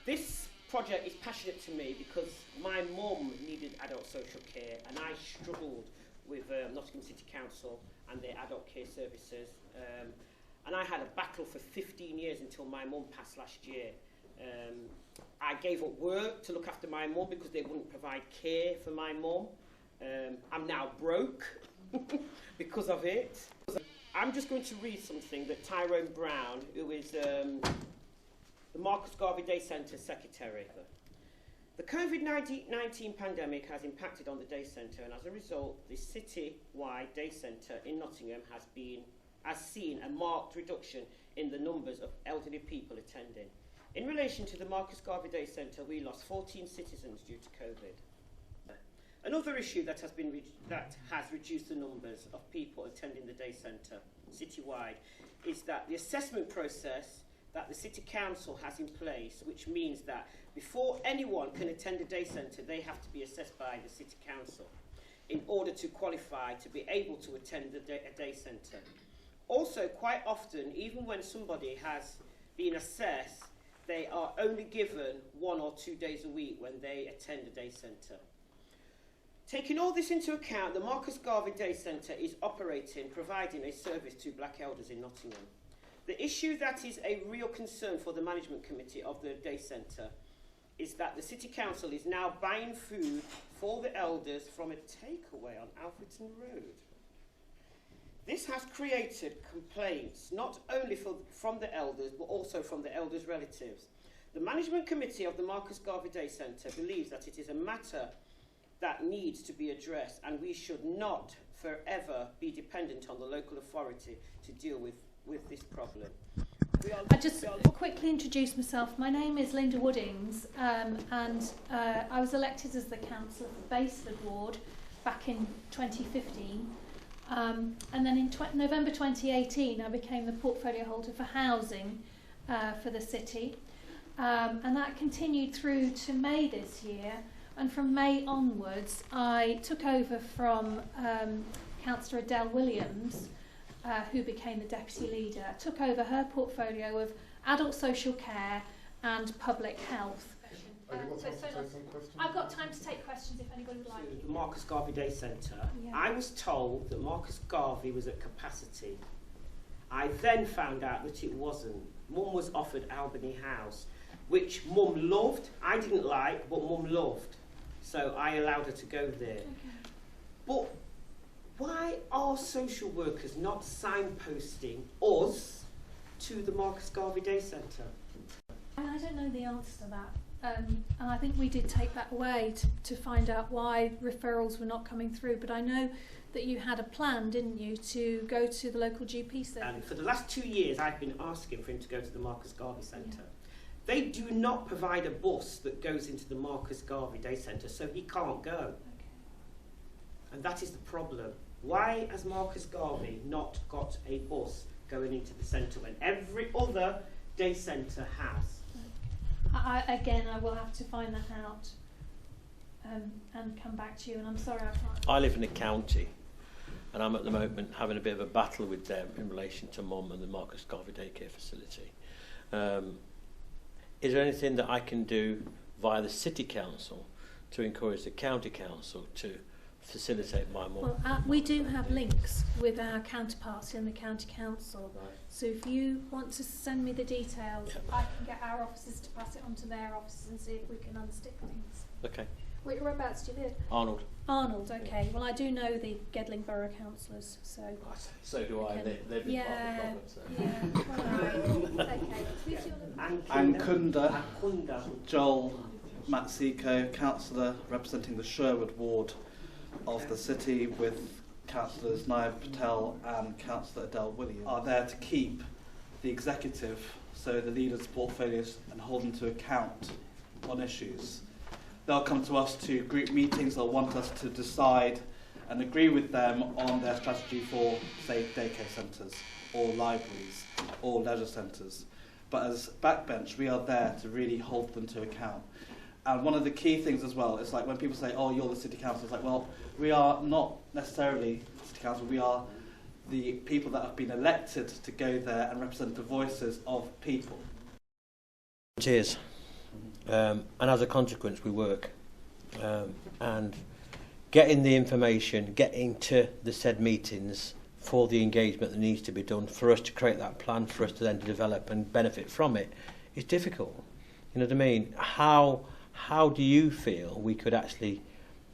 This project is passionate to me because my mum needed adult social care and I struggled with Nottingham City Council and their adult care services. And I had a battle for 15 years until my mum passed last year. I gave up work to look after my mum because they wouldn't provide care for my mum. I'm now broke because of it. I'm just going to read something that Delroy Browne, who is the Marcus Garvey Day Centre Secretary. The COVID-19 pandemic has impacted on the day centre, and as a result, the city-wide day centre in Nottingham has seen a marked reduction in the numbers of elderly people attending. In relation to the Marcus Garvey Day Centre, we lost 14 citizens due to COVID. Another issue that has reduced the numbers of people attending the day centre citywide is that the assessment process that the City Council has in place, which means that before anyone can attend a day centre, they have to be assessed by the City Council in order to qualify to be able to attend a day centre. Also, quite often, even when somebody has been assessed, they are only given 1 or 2 days a week when they attend a day centre. Taking all this into account, the Marcus Garvey Day Centre is providing a service to black elders in Nottingham. The issue that is a real concern for the management committee of the day centre is that the City Council is now buying food for the elders from a takeaway on Alfreton Road. This has created complaints not only from the elders but also from the elders' relatives. The management committee of the Marcus Garvey Day Centre believes that it is a matter that needs to be addressed, and we should not forever be dependent on the local authority to deal with this problem. I just quickly introduce myself. My name is Linda Woodings, and I was elected as the councillor for Baseford Ward back in 2015. And then in November 2018, I became the portfolio holder for housing for the city. And that continued through to May this year. And from May onwards, I took over from Councillor Adele Williams, who became the deputy leader. I took over her portfolio of adult social care and public health. I've got time to take questions if anybody would like. The Marcus Garvey Day Centre. Yeah. I was told that Marcus Garvey was at capacity. I then found out that it wasn't. Mum was offered Albany House, which Mum loved. I didn't like, but Mum loved. So I allowed her to go there. Okay. But why are social workers not signposting us to the Marcus Garvey Day Centre? I don't know the answer to that. And I think we did take that away to find out why referrals were not coming through. But I know that you had a plan, didn't you, to go to the local GP service? And for the last 2 years, I've been asking for him to go to the Marcus Garvey Centre. Yeah. They do not provide a bus that goes into the Marcus Garvey Day Centre, so he can't go. Okay. And that is the problem. Why has Marcus Garvey not got a bus going into the centre when every other day centre has? Again, I will have to find that out and come back to you, and I'm sorry I can't. I live in a county, and I'm at the moment having a bit of a battle with them in relation to Mum and the Marcus Garvey Daycare facility. Is there anything that I can do via the City Council to encourage the County Council to facilitate my mum? Well, we do have links with our counterparts in the County Council. Right. So if you want to send me the details, yeah, I can get our officers to pass it on to their officers and see if we can unstick things. Okay. Whereabouts do you live? Arnold. Arnold, okay. Well, I do know the Gedling Borough councillors, so... So do I. They've been part of the problem, so... Yeah, all right. Okay. Ankunda, Joel Matsiko, councillor representing the Sherwood ward of the city, with councillors Naib Patel and councillor Adele Williams, are there to keep the executive, so the leaders' portfolios, and hold them to account on issues. They'll come to us to group meetings. They'll want us to decide and agree with them on their strategy for, say, daycare centres or libraries or leisure centres. But as backbench, we are there to really hold them to account. And one of the key things as well is, like, when people say, oh, you're the City Council, it's like, well, we are not necessarily City Council. We are the people that have been elected to go there and represent the voices of people. Cheers. and as a consequence we work. And getting the information, getting to the said meetings for the engagement that needs to be done, for us to create that plan, for us to then develop and benefit from it, is difficult. You know what I mean? How do you feel we could actually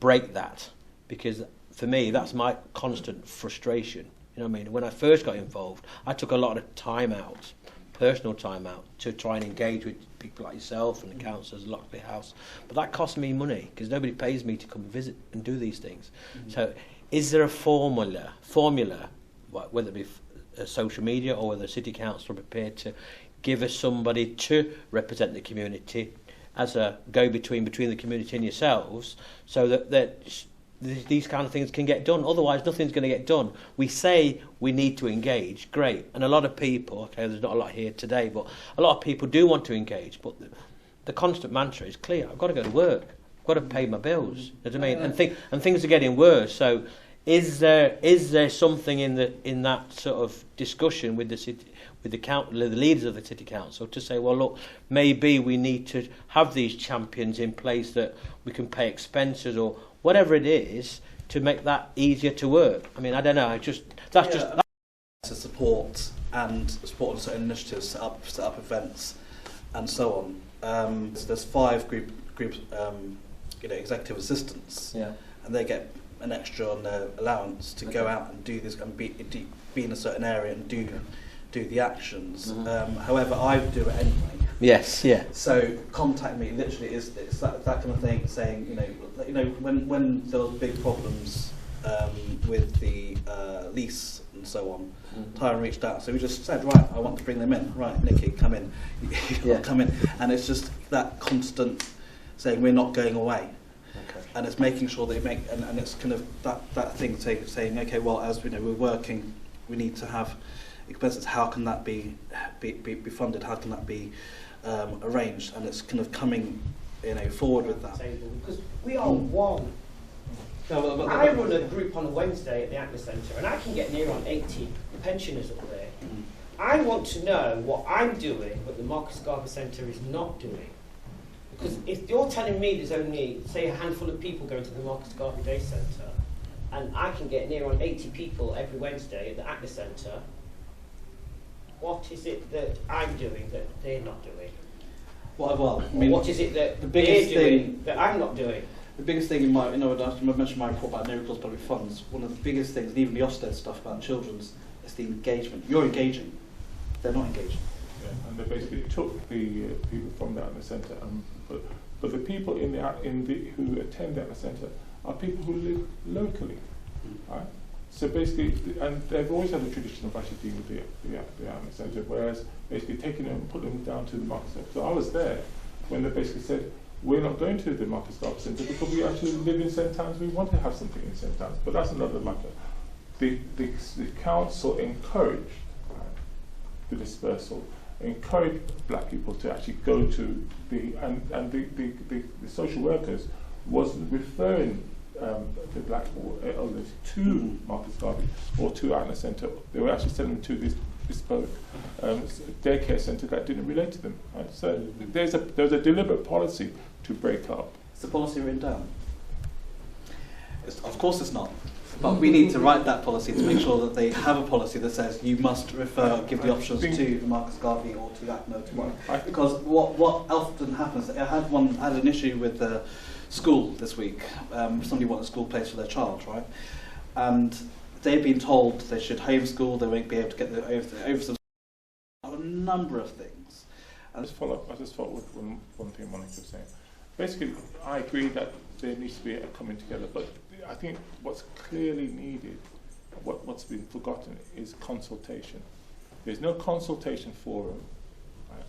break that? Because for me, that's my constant frustration. You know what I mean? When I first got involved, I took a lot of time out, personal time out, to try and engage with people like yourself and the councillors, Locksley House. But that cost me money because nobody pays me to come and visit and do these things. So is there a formula, whether it be social media or whether the City Council are prepared to give us somebody to represent the community as a go-between between the community and yourselves, so that these kind of things can get done? Otherwise, nothing's going to get done. We say we need to engage, great, and a lot of people, okay, there's not a lot here today, but a lot of people do want to engage, but the constant mantra is clear: I've got to go to work, I've got to pay my bills. You know what I mean? And things are getting worse. So, is there something in that sort of discussion with the city, with the leaders of the City Council, to say, well, look, maybe we need to have these champions in place that we can pay expenses or whatever it is to make that easier to work? I mean, I don't know. That's to support certain initiatives, set up events, and so on. So there's 5 group executive assistants, and they get an extra on their allowance to go out and do this and be in a certain area and do the actions. However, I do it anyway. Yes, yeah. So contact me. Literally, it's that kind of thing. Saying, when there were big problems with the lease and so on, Tyrone reached out. So we just said, right, I want to bring them in. Right, Nikki, come in. Come in. And it's just that constant saying, we're not going away. Okay. And it's making sure that and it's kind of that thing saying, okay, well, as we know, we're working, we need to have expenses. How can that be funded? How can that be arranged? And it's kind of coming, forward with that. Because we are one. No, I run a group on a Wednesday at the ACNA Centre, and I can get near on 80 pensioners up there. I want to know what I'm doing, but the Marcus Garvey Centre is not doing. Because if you're telling me there's only, say, a handful of people going to the Marcus Garvey Day Centre, and I can get near on 80 people every Wednesday at the ACNA Centre, what is it that I'm doing that they're not doing? Well, I mean, what is it that they're doing that I'm not doing? The biggest thing in my, I mentioned my report about no-recourse public funds. One of the biggest things, and even the Ofsted stuff about children's, is the engagement. You're engaging; they're not engaging. Yeah, and they basically took the people from the ACNA Centre, but the people who attend the ACNA Centre are people who live locally, right? So basically, and they've always had a tradition of actually dealing with the ACNA Centre, whereas basically taking them and putting them down to the Marcus Centre. So I was there when they basically said, we're not going to the Marcus Garvey Centre because we actually live in St. Anne's, we want to have something in St. Anne's. But that's another matter. The council encouraged the dispersal, encouraged black people to actually go to the social workers was referring the black elders to Marcus Garvey or to ACNA Centre. They were actually sending them to this bespoke daycare centre that didn't relate to them. Right? So there's a deliberate policy to break up. Is the policy written down? Of course it's not. But we need to write that policy to make sure that they have a policy that says you must give the options to Marcus Garvey or to ACNA. Because what often happens, I had an issue with the school this week. Somebody wanted a school place for their child, right? And they've been told they should homeschool, they won't be able to get the over a number of things. I just follow up with one thing Monica was saying. Basically, I agree that there needs to be a coming together, but I think what's clearly needed, what's been forgotten, is consultation. There's no consultation forum, right,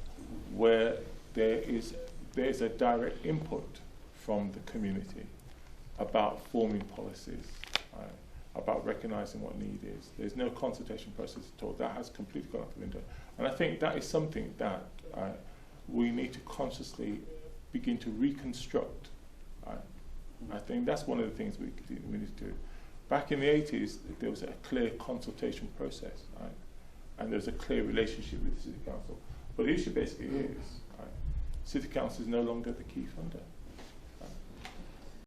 where there's a direct input from the community about forming policies, right, about recognising what need is. There's no consultation process at all. That has completely gone out the window. And I think that is something that we need to consciously begin to reconstruct. Right? I think that's one of the things we need to do. Back in the 80s, there was a clear consultation process, right? And there was a clear relationship with the City Council. But the issue basically is, right, City Council is no longer the key funder.